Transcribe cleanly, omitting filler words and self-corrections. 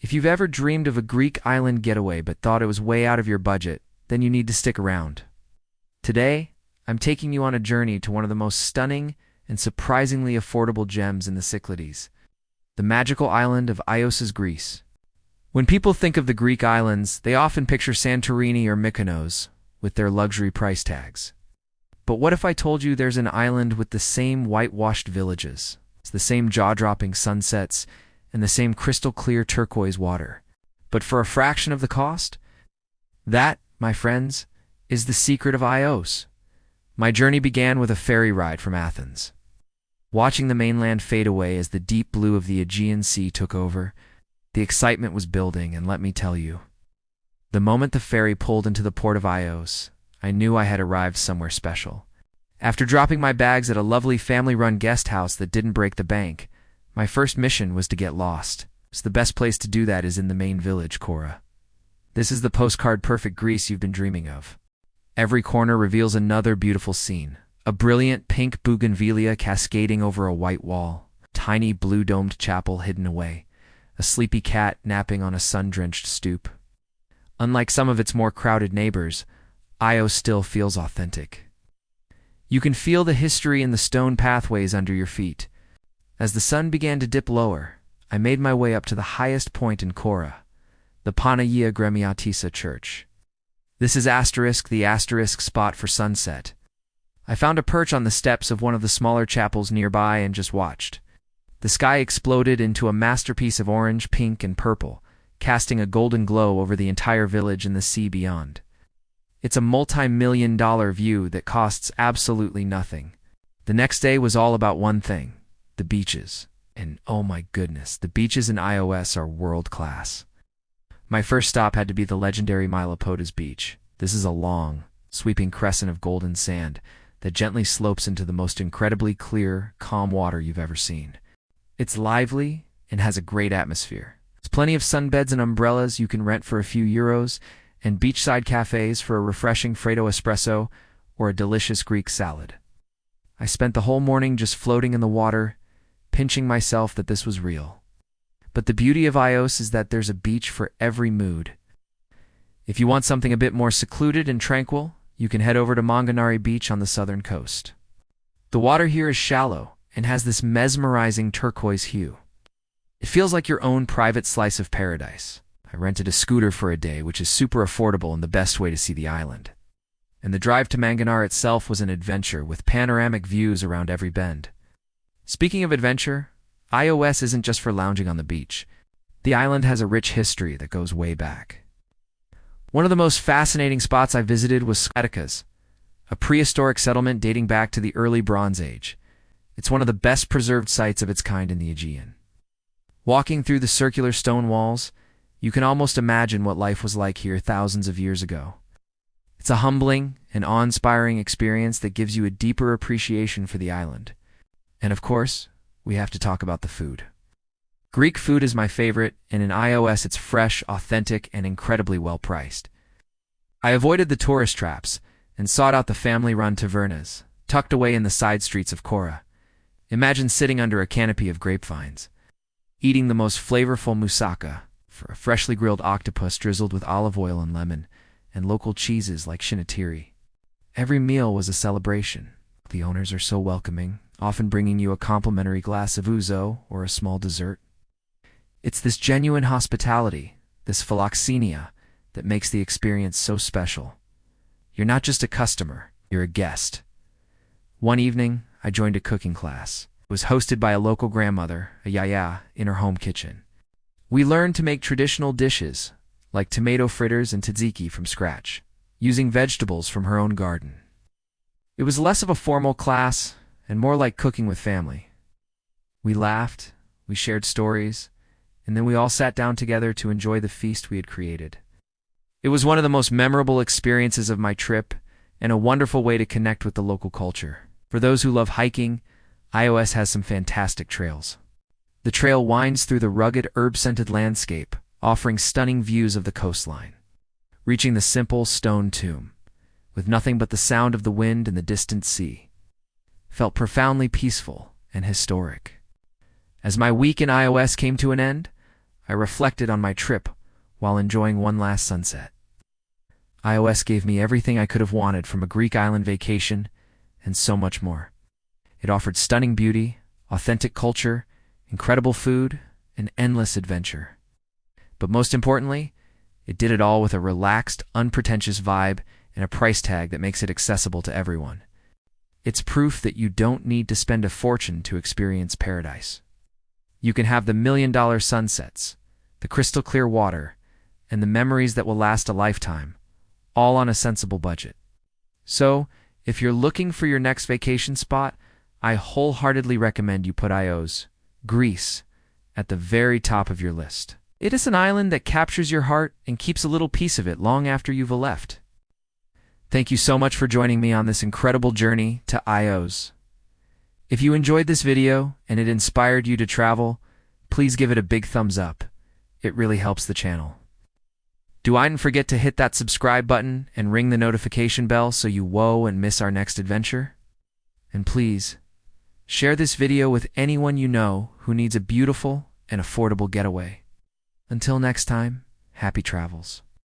If you've ever dreamed of a Greek island getaway but thought it was way out of your budget, then you need to stick around. Today, I'm taking you on a journey to one of the most stunning and surprisingly affordable gems in the Cyclades, the magical island of Ios's, Greece. When people think of the Greek islands, they often picture Santorini or Mykonos, with their luxury price tags. But what if I told you there's an island with the same whitewashed villages, the same jaw-dropping sunsets, and the same crystal-clear turquoise water, but for a fraction of the cost? That, my friends, is the secret of Ios. My journey began with a ferry ride from Athens. Watching the mainland fade away as the deep blue of the Aegean Sea took over, the excitement was building, and let me tell you, the moment the ferry pulled into the port of Ios, I knew I had arrived somewhere special. After dropping my bags at a lovely family-run guest house that didn't break the bank, my first mission was to get lost. So the best place to do that is in the main village, Kora. This is the postcard-perfect Greece you've been dreaming of. Every corner reveals another beautiful scene. A brilliant pink bougainvillea cascading over a white wall, a tiny blue-domed chapel hidden away, a sleepy cat napping on a sun-drenched stoop. Unlike some of its more crowded neighbors, Ios still feels authentic. You can feel the history in the stone pathways under your feet. As the sun began to dip lower, I made my way up to the highest point in Kora, the Panagia Gremiatissa Church. This is the asterisk spot for sunset. I found a perch on the steps of one of the smaller chapels nearby and just watched. The sky exploded into a masterpiece of orange, pink, and purple, casting a golden glow over the entire village and the sea beyond. It's a multi-million-dollar view that costs absolutely nothing. The next day was all about one thing: the beaches. And oh my goodness, the beaches in Ios are world-class. My first stop had to be the legendary Mylopotas Beach. This is a long, sweeping crescent of golden sand that gently slopes into the most incredibly clear, calm water you've ever seen. It's lively and has a great atmosphere. There's plenty of sunbeds and umbrellas you can rent for a few euros, and beachside cafes for a refreshing Freddo espresso or a delicious Greek salad. I spent the whole morning just floating in the water, pinching myself that this was real. But the beauty of Ios is that there's a beach for every mood. If you want something a bit more secluded and tranquil, you can head over to Manganari Beach on the southern coast. The water here is shallow and has this mesmerizing turquoise hue. It feels like your own private slice of paradise. I rented a scooter for a day, which is super affordable and the best way to see the island. And the drive to Manganar itself was an adventure with panoramic views around every bend. Speaking of adventure, Ios isn't just for lounging on the beach. The island has a rich history that goes way back. One of the most fascinating spots I visited was Skatikas, a prehistoric settlement dating back to the early Bronze Age. It's one of the best preserved sites of its kind in the Aegean. Walking through the circular stone walls, you can almost imagine what life was like here thousands of years ago. It's a humbling and awe-inspiring experience that gives you a deeper appreciation for the island. And of course, we have to talk about the food. Greek food is my favorite, and in Ios it's fresh, authentic, and incredibly well-priced. I avoided the tourist traps and sought out the family-run tavernas, tucked away in the side streets of Kora. Imagine sitting under a canopy of grapevines, eating the most flavorful moussaka, for a freshly grilled octopus drizzled with olive oil and lemon, and local cheeses like shinatiri. Every meal was a celebration. The owners are so welcoming, often bringing you a complimentary glass of ouzo or a small dessert. It's this genuine hospitality, this philoxenia, that makes the experience so special. You're not just a customer, you're a guest. One evening, I joined a cooking class. It was hosted by a local grandmother, a yaya, in her home kitchen. We learned to make traditional dishes, like tomato fritters and tzatziki from scratch, using vegetables from her own garden. It was less of a formal class and more like cooking with family. We laughed, we shared stories, and then we all sat down together to enjoy the feast we had created. It was one of the most memorable experiences of my trip and a wonderful way to connect with the local culture. For those who love hiking, Ios has some fantastic trails. The trail winds through the rugged, herb-scented landscape, offering stunning views of the coastline. Reaching the simple stone tomb, with nothing but the sound of the wind and the distant sea, felt profoundly peaceful and historic. As my week in Ios came to an end, I reflected on my trip while enjoying one last sunset. Ios gave me everything I could have wanted from a Greek island vacation and so much more. It offered stunning beauty, authentic culture, incredible food, and endless adventure. But most importantly, it did it all with a relaxed, unpretentious vibe and a price tag that makes it accessible to everyone. It's proof that you don't need to spend a fortune to experience paradise. You can have the million-dollar sunsets, the crystal-clear water, and the memories that will last a lifetime, all on a sensible budget. So, if you're looking for your next vacation spot, I wholeheartedly recommend you put Ios, Greece, at the very top of your list. It is an island that captures your heart and keeps a little piece of it long after you've left. Thank you so much for joining me on this incredible journey to Ios. If you enjoyed this video and it inspired you to travel, please give it a big thumbs up. It really helps the channel. Do not forget to hit that subscribe button and ring the notification bell so you won't miss our next adventure. And please, share this video with anyone you know who needs a beautiful and affordable getaway. Until next time, happy travels.